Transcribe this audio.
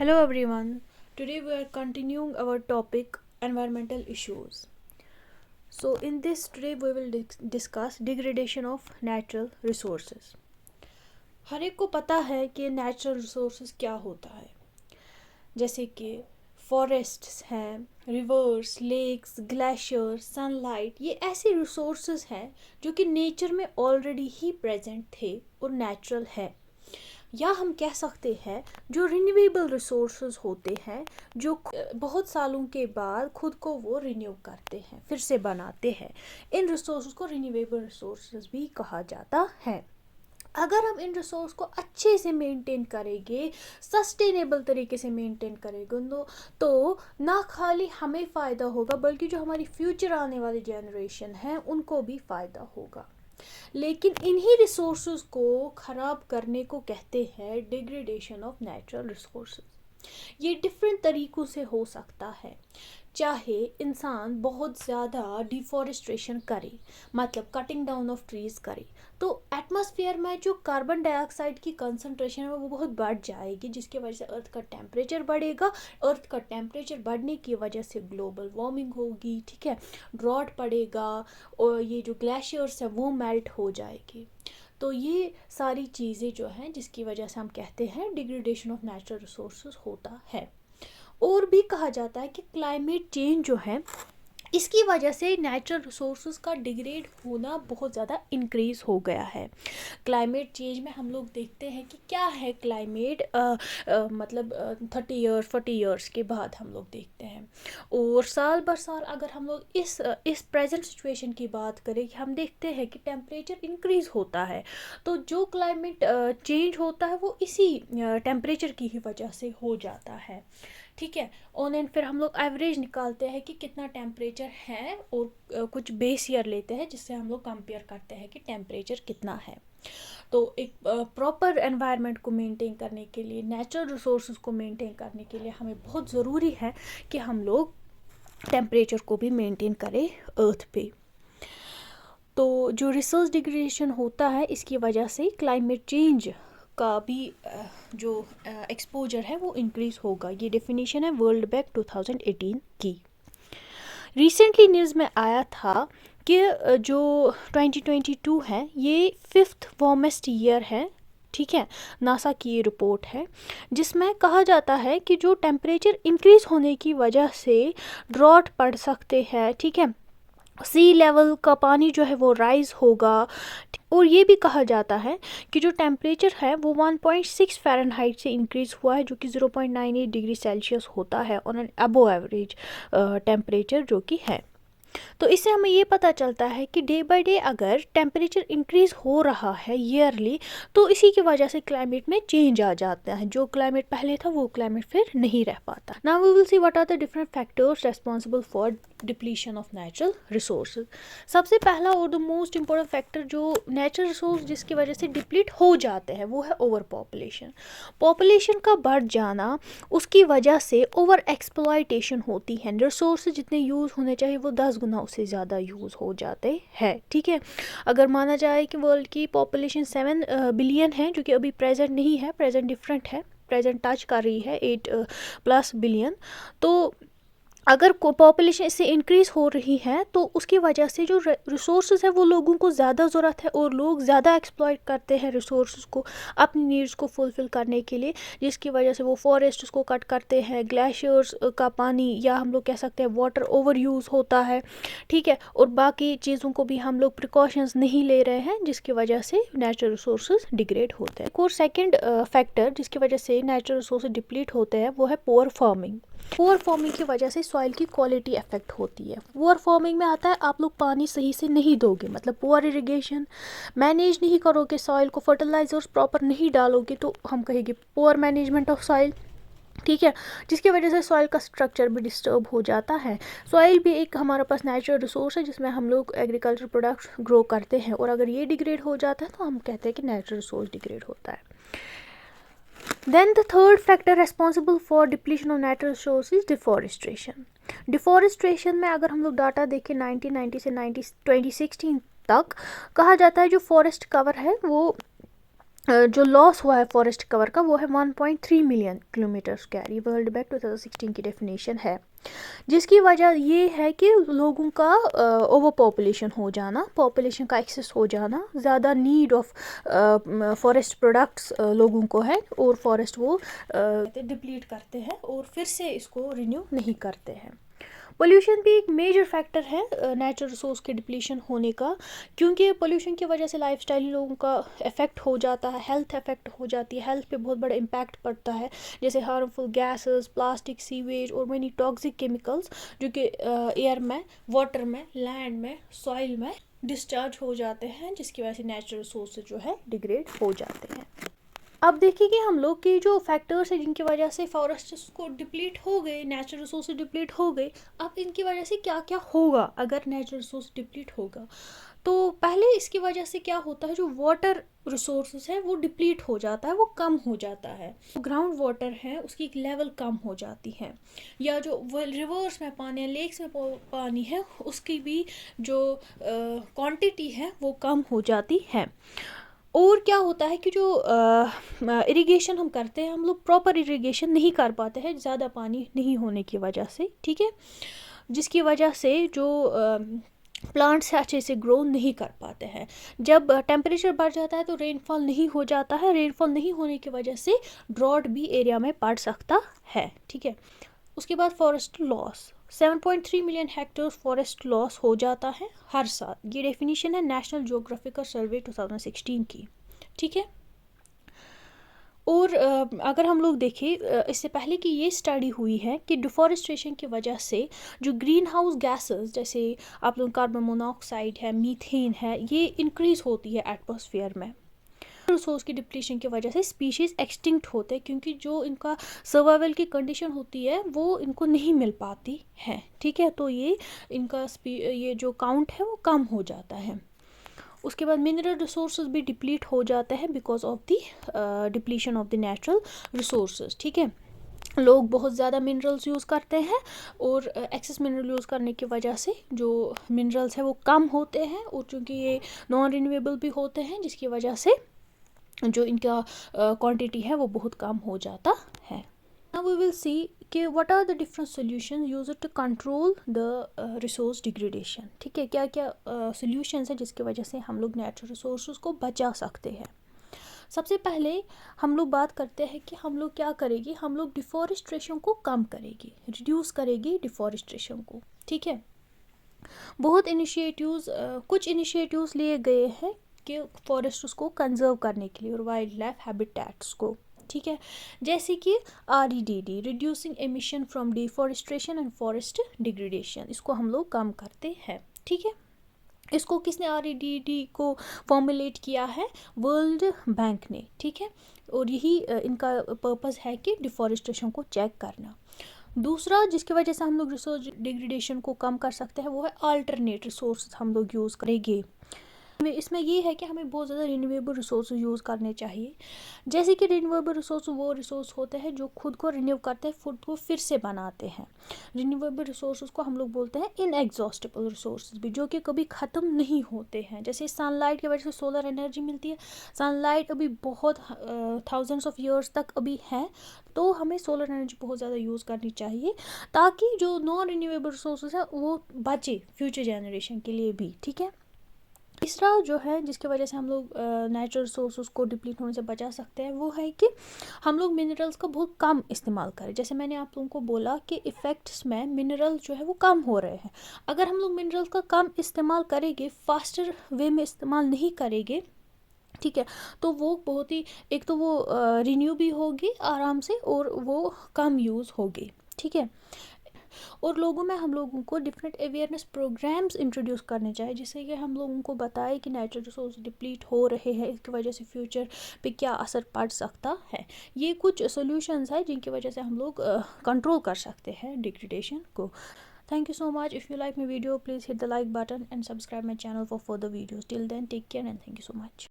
Hello everyone. Today we are continuing our topic environmental issues. So in this today we will discuss degradation of natural resources. हर एक को पता है कि natural resources क्या होता है, जैसे कि फॉरेस्ट्स हैं, रिवर्स, लेक्स, ग्लेशियर्स, सनलाइट। ये ऐसे रिसोर्सेज हैं जो कि नेचर में ऑलरेडी ही प्रेजेंट थे और नेचुरल है, या हम कह सकते हैं जो रिन्यूएबल रिसोर्सेज होते हैं, जो बहुत सालों के बाद खुद को वो रिन्यू करते हैं, फिर से बनाते हैं। इन रिसोर्सेज को रिन्यूएबल रिसोर्सेज भी कहा जाता है। अगर हम इन रिसोर्स को अच्छे से मेंटेन करेंगे, सस्टेनेबल तरीके से मेंटेन करेंगे, तो ना खाली हमें फ़ायदा होगा बल्कि जो हमारी फ्यूचर आने वाली जनरेशन है उनको भी फ़ायदा होगा। लेकिन इन्हीं रिसोर्सेज को ख़राब करने को कहते हैं डिग्रेडेशन ऑफ नेचुरल रिसोर्सेज। ये डिफरेंट तरीक़ों से हो सकता है, चाहे इंसान बहुत ज़्यादा डिफॉरेस्ट्रेशन करे, मतलब कटिंग डाउन ऑफ ट्रीज़ करे, तो एटमॉस्फेयर में जो कार्बन डाइऑक्साइड की कंसंट्रेशन है वो बहुत बढ़ जाएगी, जिसकी वजह से अर्थ का टेम्परेचर बढ़ेगा। अर्थ का टेम्परेचर बढ़ने की वजह से ग्लोबल वार्मिंग होगी, ठीक है, ड्रॉट पड़ेगा और ये जो ग्लेशियर्स है वो मेल्ट हो जाएगी। तो ये सारी चीज़ें जो हैं जिसकी वजह से हम कहते हैं डिग्रेडेशन ऑफ नेचुरल रिसोर्सेज होता है। और भी कहा जाता है कि क्लाइमेट चेंज जो है इसकी वजह से नेचुरल रिसोर्सेज का डिग्रेड होना बहुत ज़्यादा इंक्रीज़ हो गया है। क्लाइमेट चेंज में हम लोग देखते हैं कि क्या है क्लाइमेट, मतलब 30 ईयर्स 40 ईयर्स के बाद हम लोग देखते हैं। और साल बर साल अगर हम लोग इस प्रेजेंट सिचुएशन की बात करें कि हम देखते हैं कि टेम्परेचर इंक्रीज़ होता है, तो जो क्लाइमेट चेंज होता है वो इसी टेम्परेचर की ही वजह से हो जाता है, ठीक है। ऑन एंड फिर हम लोग एवरेज निकालते हैं कि कितना टेम्परेचर है और कुछ बेस ईयर लेते हैं जिससे हम लोग कंपेयर करते हैं कि टेम्परेचर कितना है। तो एक प्रॉपर एनवायरनमेंट को मेंटेन करने के लिए, नेचुरल रिसोर्सेज को मेंटेन करने के लिए हमें बहुत ज़रूरी है कि हम लोग टेम्परेचर को भी मेंटेन करें अर्थ पे। तो जो रिसोर्स डिग्रेडेशन होता है इसकी वजह से क्लाइमेट चेंज का भी जो एक्सपोजर है वो इंक्रीज़ होगा। ये डेफिनेशन है वर्ल्ड बैंक 2018 की। रिसेंटली न्यूज़ में आया था कि जो 2022 है ये 5th वार्मेस्ट ईयर है, ठीक है। नासा की ये रिपोर्ट है जिसमें कहा जाता है कि जो टेम्परेचर इंक्रीज़ होने की वजह से ड्रॉट पड़ सकते हैं, ठीक है, सी लेवल का पानी जो है वो राइज होगा। और ये भी कहा जाता है कि जो टेम्परेचर है वो 1.6 फ़ारेनहाइट से इंक्रीज़ हुआ है, जो कि 0.98 डिग्री सेल्सियस होता है on an above average temperature जो कि है। तो इससे हमें ये पता चलता है कि डे बाय डे अगर टेम्परेचर इंक्रीज़ हो रहा है ईयरली, तो इसी की वजह से क्लाइमेट में चेंज आ जाता है। जो क्लाइमेट पहले था वो क्लाइमेट फिर नहीं रह पाता। Now we will see what are the different factors responsible for depletion of natural resources. सबसे पहला और द मोस्ट इम्पोर्टेंट फैक्टर जो नेचुरल रिसोर्स जिसकी वजह से डिप्लीट हो जाते हैं वो है ओवर पॉपुलेशन। पॉपुलेशन का बढ़ जाना, उसकी वजह से ओवर एक्सप्लॉयटेशन होती है। रिसोर्स जितने यूज़ होने चाहिए वो 10 गुना उससे ज़्यादा यूज़ हो जाते हैं, ठीक है। अगर माना जाए कि वर्ल्ड की पॉपुलेशन 7 बिलियन है, जो कि अभी प्रेजेंट नहीं है, प्रेजेंट डिफरेंट है, प्रेजेंट टच कर रही है 8+ बिलियन, तो अगर पॉपुलेशन इससे इंक्रीज़ हो रही है तो उसकी वजह से जो रिसोर्सेज है वो लोगों को ज़्यादा ज़रूरत है और लोग ज़्यादा एक्सप्लॉइट करते हैं रिसोर्सेज को अपनी नीड्स को फुलफ़िल करने के लिए, जिसकी वजह से वो फॉरेस्ट को कट करते हैं, ग्लेशियर्स का पानी या हम लोग कह सकते हैं वाटर ओवर यूज़ होता है, ठीक है। और बाकी चीज़ों को भी हम लोग प्रिकॉशंस नहीं ले रहे हैं जिसकी वजह से नेचुरल रिसोर्सेज डिग्रेड होते हैं। और सेकेंड फैक्टर जिसकी वजह से नेचुरल रिसोर्सेज डिप्लीट होते हैं वो है पुअर फार्मिंग। पुअर फार्मिंग की वजह से सॉइल की क्वालिटी अफेक्ट होती है। पुअर फार्मिंग में आता है आप लोग पानी सही से नहीं दोगे, मतलब पुअर इरिगेशन मैनेज नहीं करोगे, सॉइल को फर्टिलाइजर्स प्रॉपर नहीं डालोगे, तो हम कहेंगे पुअर मैनेजमेंट ऑफ सॉइल, ठीक है, जिसकी वजह से सॉइल का स्ट्रक्चर भी डिस्टर्ब हो जाता है। सॉइल भी एक हमारे पास नेचुरल रिसोर्स है जिसमें हम लोग एग्रीकल्चर प्रोडक्ट्स ग्रो करते हैं, और अगर ये डिग्रेड हो जाता है तो हम कहते हैं कि नेचुरल रिसोर्स डिग्रेड होता है। Then the third factor responsible for depletion of natural resources is deforestation. Deforestation में अगर हम लोग डाटा देखें 1990 से 2016 तक, कहा जाता है जो फॉरेस्ट कवर है वो जो लॉस हुआ है फॉरेस्ट कवर का वो है 1.3 मिलियन किलोमीटर स्क्वायर। ये वर्ल्ड बैंक 2016 की डेफिनेशन है, जिसकी वजह ये है कि लोगों का ओवर पॉपुलेशन हो जाना, पॉपुलेशन का एक्सेस हो जाना, ज़्यादा नीड ऑफ फॉरेस्ट प्रोडक्ट्स लोगों को है, और फॉरेस्ट वो डिप्लीट करते हैं और फिर से इसको रिन्यू नहीं करते हैं। पोल्यूशन भी एक मेजर फैक्टर है नेचुरल रिसोर्स के डिप्लीशन होने का, क्योंकि पोल्यूशन की वजह से लाइफस्टाइल लोगों का इफेक्ट हो जाता है, हेल्थ इफेक्ट हो जाती है, हेल्थ पे बहुत बड़ा इम्पैक्ट पड़ता है, जैसे हार्मफुल गैसेस, प्लास्टिक, सीवेज और मेनी टॉक्सिक केमिकल्स जो कि एयर में, वाटर में, लैंड में, सॉइल में डिस्चार्ज हो जाते हैं, जिसकी वजह से नेचुरल रिसोर्स जो है डिग्रेड हो जाते हैं। अब देखिए कि हम लोग के जो फैक्टर्स हैं जिनकी वजह से फॉरेस्ट्स को डिप्लीट हो गए, नेचुरल रिसोर्स डिप्लीट हो गए, अब इनकी वजह से क्या क्या होगा अगर नेचुरल रिसोर्स डिप्लीट होगा। तो पहले इसकी वजह से क्या होता है, जो वाटर रिसोर्सेज है वो डिप्लीट हो जाता है, वो कम हो जाता है, ग्राउंड वाटर है उसकी एक लेवल कम हो जाती है, या जो रिवर्स में पानी है, लेक्स में पानी है, उसकी भी जो क्वांटिटी है वो कम हो जाती है। और क्या होता है कि जो इरिगेशन हम करते हैं, हम लोग प्रॉपर इरिगेशन नहीं कर पाते हैं ज़्यादा पानी नहीं होने की वजह से, ठीक है, जिसकी वजह से जो प्लांट्स अच्छे से ग्रो नहीं कर पाते हैं। जब टेम्परेचर बढ़ जाता है तो रेनफॉल नहीं हो जाता है, रेनफॉल नहीं होने की वजह से ड्रॉट भी एरिया में पड़ सकता है, ठीक है। उसके बाद forest loss, 7.3 million hectares forest loss हो जाता है हर साल। ये डेफिनेशन है नेशनल ज्योग्राफिकल सर्वे 2016 की, ठीक है। और अगर हम लोग देखें इससे पहले कि ये स्टडी हुई है कि डिफॉरेस्टेशन की वजह से जो ग्रीन हाउस गैसेस, जैसे आप लोग कार्बन मोनोऑक्साइड है, मीथेन है, ये इंक्रीज होती है एटमॉस्फेयर में। रिसोर्स की डिप्लीशन की वजह से स्पीशीज़ एक्सटिंक्ट होते हैं, क्योंकि जो इनका सर्वाइवल की कंडीशन होती है वो इनको नहीं मिल पाती है, ठीक है। तो ये इनका ये जो काउंट है वो कम हो जाता है। उसके बाद मिनरल रिसोर्सेज भी डिप्लीट हो जाते हैं because of the depletion of the natural resources, ठीक है। लोग बहुत ज़्यादा मिनरल्स यूज़ करते हैं और एक्सेस मिनरल यूज़ करने की वजह से जो मिनरल्स है वो कम होते हैं, और चूँकि ये नॉन रिन्यूएबल भी होते हैं, जिसकी वजह से जो इनका क्वांटिटी है वो बहुत कम हो जाता है। नाउ वी विल सी कि what are the different solutions used to control the resource degradation, ठीक है। क्या क्या सॉल्यूशंस है जिसकी वजह से हम लोग नेचुरल रिसोर्स को बचा सकते हैं। सबसे पहले हम लोग बात करते हैं कि हम लोग क्या करेंगे, हम लोग डिफॉरेस्टेशन को कम करेंगे, रिड्यूस करेंगे डिफॉरेस्टेशन को, ठीक है। बहुत इनिशिएटिव्स कुछ इनिशिएटिव्स लिए गए हैं कि फॉरेस्ट को कंजर्व करने के लिए और वाइल्ड लाइफ हैबिटेट्स को, ठीक है। जैसे कि REDD, reducing emission from deforestation and forest degradation, इसको हम लोग कम करते हैं, ठीक है। इसको किसने REDD को फॉर्मुलेट किया है, वर्ल्ड बैंक ने, ठीक है। और यही इनका पर्पस है कि डिफॉरेस्टेशन को चेक करना। दूसरा जिसकी वजह से हम लोग रिसोर्स डिग्रेडेशन को कम कर सकते हैं वो है अल्टरनेट रिसोर्स हम लोग यूज़ करेंगे। इसमें ये है कि हमें बहुत ज़्यादा रिन्यूएबल रिसोर्स यूज़ करने चाहिए। जैसे कि रिन्यूएबल रिसोर्स वो रिसोर्स होते हैं जो खुद को रिन्यू करते हैं, खुद को फिर से बनाते हैं। रिन्यूएबल रिसोर्स को हम लोग बोलते हैं इनएग्जॉस्टेबल रिसोर्स भी, जो कि कभी ख़त्म नहीं होते हैं। जैसे सनलाइट की वजह से सोलर एनर्जी मिलती है, सनलाइट अभी बहुत थाउजेंड्स ऑफ ईयर्स तक अभी है, तो हमें सोलर एनर्जी बहुत ज़्यादा यूज़ करनी चाहिए ताकि जो नॉन रिन्यूएबल रिसोर्स है वो बचे फ्यूचर जनरेशन के लिए भी, ठीक है। तीसरा जो है जिसकी वजह से हम लोग नेचुरल रिसोर्स को डिप्लीट होने से बचा सकते हैं वो है कि हम लोग मिनरल्स का बहुत कम इस्तेमाल करें। जैसे मैंने आप लोगों को बोला कि इफ़ेक्ट्स में मिनरल जो है वो कम हो रहे हैं। अगर हम लोग मिनरल्स का कम इस्तेमाल करेंगे, फास्टर वे में इस्तेमाल नहीं करेंगे, ठीक है, तो वो बहुत ही, एक तो वो रिन्यू भी होगी आराम से और वो कम यूज़ होगी, ठीक है। और लोगों में हम लोगों को डिफरेंट अवेयरनेस प्रोग्राम्स इंट्रोड्यूस करने चाहिए, जिससे कि हम लोगों को बताए कि नेचुरल रिसोर्स डिप्लीट हो रहे हैं, इसकी वजह से फ्यूचर पे क्या असर पड़ सकता है। ये कुछ सॉल्यूशंस है जिनकी वजह से हम लोग कंट्रोल कर सकते हैं डिग्रेडेशन को। Thank you so much. If you like my video, please hit the like button and subscribe my channel for further videos. Till then, take care and thank you so much.